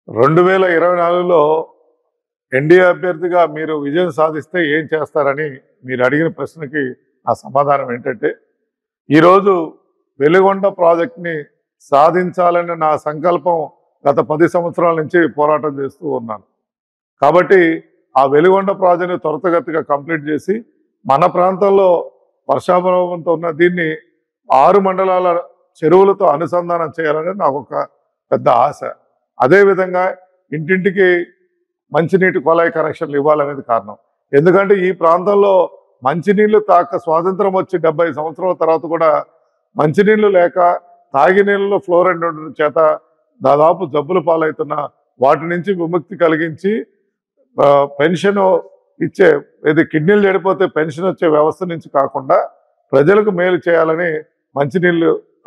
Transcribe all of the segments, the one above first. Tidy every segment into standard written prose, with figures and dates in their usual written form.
2024లో NDA అభ్యర్థిగా మీరు విజయం సాధిస్తే ఏం చేస్తారని మీరు అడిగిన ప్రశ్నకి నా సమాధానం ఏంటంటే, ఈరోజు వెలుగొండ ప్రాజెక్ట్ని సాధించాలనే నా సంకల్పం గత 10 సంవత్సరాల నుంచి పోరాటం చేస్తూ ఉన్నాను. కాబట్టి ఆ వెలుగొండ ప్రాజెక్ట్ని త్వరితగతిగా కంప్లీట్ చేసి మన ప్రాంతంలో వర్షాభావంతో ఉన్న దీన్ని 6 మండలాల చెరువులతో అనుసంధానం చేయాలనేది నాకు ఒక పెద్ద ఆశ. అదేవిధంగా ఇంటింటికి మంచినీటి కుళాయి కనెక్షన్లు ఇవ్వాలనేది కారణం. ఎందుకంటే ఈ ప్రాంతంలో మంచినీళ్లు స్వాతంత్రం వచ్చి 70 సంవత్సరాల తర్వాత కూడా మంచినీళ్లు లేక తాగినీళ్ళలో ఫ్లోరైడ్ ఉండడం చేత దాదాపు జబ్బులు పాలవుతున్న వాటి నుంచి విముక్తి కలిగించి పెన్షన్ ఇచ్చే కిడ్నీలు చెడిపోతే పెన్షన్ వచ్చే వ్యవస్థ నుంచి కాకుండా ప్రజలకు మేలు చేయాలని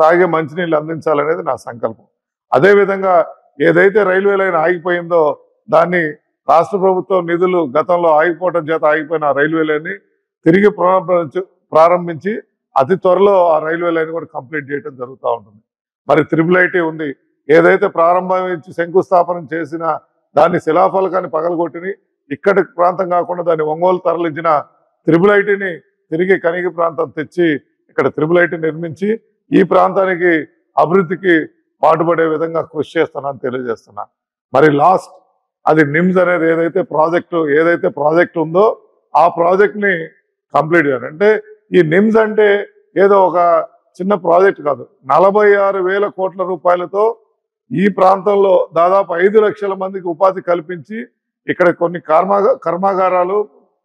తాగే మంచినీళ్ళు అందించాలనేది నా సంకల్పం. అదేవిధంగా ఏదైతే రైల్వే లైన్ ఆగిపోయిందో దాన్ని రాష్ట్ర ప్రభుత్వం నిధులు గతంలో ఆగిపోవడం చేత ఆగిపోయిన ఆ రైల్వే లైన్ని తిరిగి ప్రారంభించి అతి త్వరలో ఆ రైల్వే లైన్ కూడా కంప్లీట్ చేయడం జరుగుతూ ఉంటుంది. మరి TIIT ఉంది, ఏదైతే ప్రారంభించి శంకుస్థాపన చేసిన దాన్ని శిలాఫలకాన్ని పగలగొట్టిని ఇక్కడి ప్రాంతం కాకుండా దాన్ని ఒంగోలు తరలించిన TIITని తిరిగి కనిగి ప్రాంతం తెచ్చి ఇక్కడ TIIT నిర్మించి ఈ ప్రాంతానికి అభివృద్ధికి పాటుపడే విధంగా కృషి చేస్తానని తెలియజేస్తున్నా. మరి లాస్ట్ అది నిమ్స్ అనేది ఏదైతే ప్రాజెక్ట్ ఉందో ఆ ప్రాజెక్ట్ని కంప్లీట్ చేయాలి. అంటే ఈ నిమ్స్ అంటే ఏదో ఒక చిన్న ప్రాజెక్ట్ కాదు, 46,000 కోట్ల రూపాయలతో ఈ ప్రాంతంలో దాదాపు 5 లక్షల మందికి ఉపాధి కల్పించి ఇక్కడ కొన్ని కర్మాగారాలు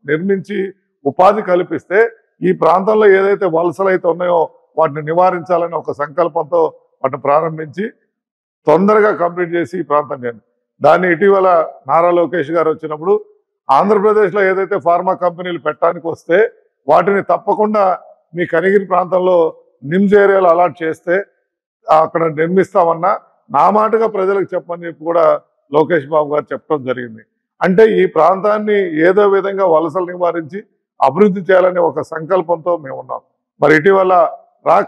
నిర్మించి ఉపాధి కల్పిస్తే ఈ ప్రాంతంలో ఏదైతే వలసలు అయితే ఉన్నాయో వాటిని నివారించాలని ఒక సంకల్పంతో వాటిని ప్రారంభించి తొందరగా కంప్లీట్ చేసి ఈ ప్రాంతం దాన్ని ఇటీవల నారా లోకేష్ గారు వచ్చినప్పుడు ఆంధ్రప్రదేశ్లో ఏదైతే ఫార్మా కంపెనీలు పెట్టడానికి వస్తే వాటిని తప్పకుండా మీ కనిగిరి ప్రాంతంలో నిమ్స్ ఏరియాలో అలాట్ చేస్తే అక్కడ నిర్మిస్తామన్నా నా మాటగా ప్రజలకు చెప్పని చెప్పి కూడా లోకేష్ బాబు గారు చెప్పడం జరిగింది. అంటే ఈ ప్రాంతాన్ని ఏదో విధంగా వలసలు నివారించి అభివృద్ధి చేయాలనే ఒక సంకల్పంతో మేము ఉన్నాం. మరి ఇటీవల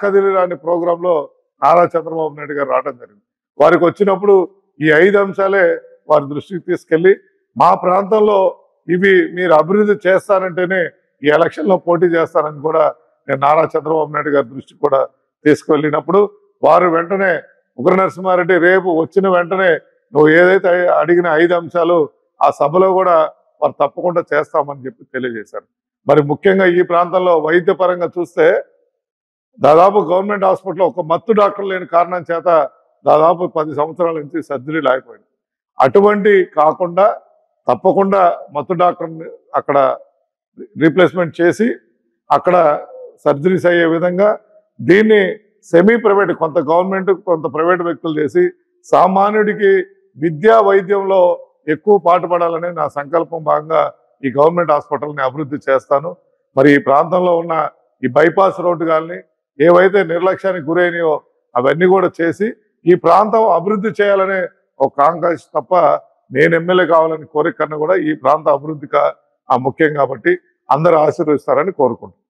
కదిలి రాని ప్రోగ్రాంలో నారా చంద్రబాబు నాయుడు గారు రావడం జరిగింది. వారికి వచ్చినప్పుడు ఈ 5 అంశాలే వారి దృష్టికి తీసుకెళ్లి మా ప్రాంతంలో ఇవి మీరు అభివృద్ధి చేస్తారంటేనే ఈ ఎలక్షన్లో పోటీ చేస్తారని కూడా నేను నారా చంద్రబాబు నాయుడు గారి దృష్టికి కూడా తీసుకువెళ్ళినప్పుడు వారు వెంటనే ఉగ్ర నరసింహారెడ్డి రేపు వచ్చిన వెంటనే నువ్వు ఏదైతే అడిగిన 5 అంశాలు ఆ సభలో కూడా వారు తప్పకుండా చేస్తామని చెప్పి తెలియజేశారు. మరి ముఖ్యంగా ఈ ప్రాంతంలో వైద్యపరంగా చూస్తే దాదాపు గవర్నమెంట్ హాస్పిటల్లో ఒక మత్తు డాక్టర్ లేని కారణం చేత దాదాపు 10 సంవత్సరాల నుంచి సర్జరీలు ఆగిపోయింది. అటువంటి కాకుండా తప్పకుండా మత్తు డాక్టర్ని అక్కడ రీప్లేస్మెంట్ చేసి అక్కడ సర్జరీస్ అయ్యే విధంగా దీన్ని సెమీ ప్రైవేట్, కొంత గవర్నమెంట్ కొంత ప్రైవేట్ వ్యక్తులు చేసి సామాన్యుడికి విద్యా వైద్యంలో ఎక్కువ పాటుపడాలనే నా సంకల్పం భాగంగా ఈ గవర్నమెంట్ హాస్పిటల్ని అభివృద్ధి చేస్తాను. మరి ఈ ప్రాంతంలో ఉన్న ఈ బైపాస్ రోడ్డు కానీ ఏవైతే నిర్లక్ష్యానికి గురైనయో అవన్నీ కూడా చేసి ఈ ప్రాంతం అభివృద్ధి చేయాలనే ఒక కాంక్ష తప్ప నేను ఎమ్మెల్యే కావాలని కోరిక కన్నా కూడా ఈ ప్రాంత అభివృద్ధి ముఖ్యం కాబట్టి అందరూ ఆశీర్వదిస్తారని కోరుకుంటున్నాను.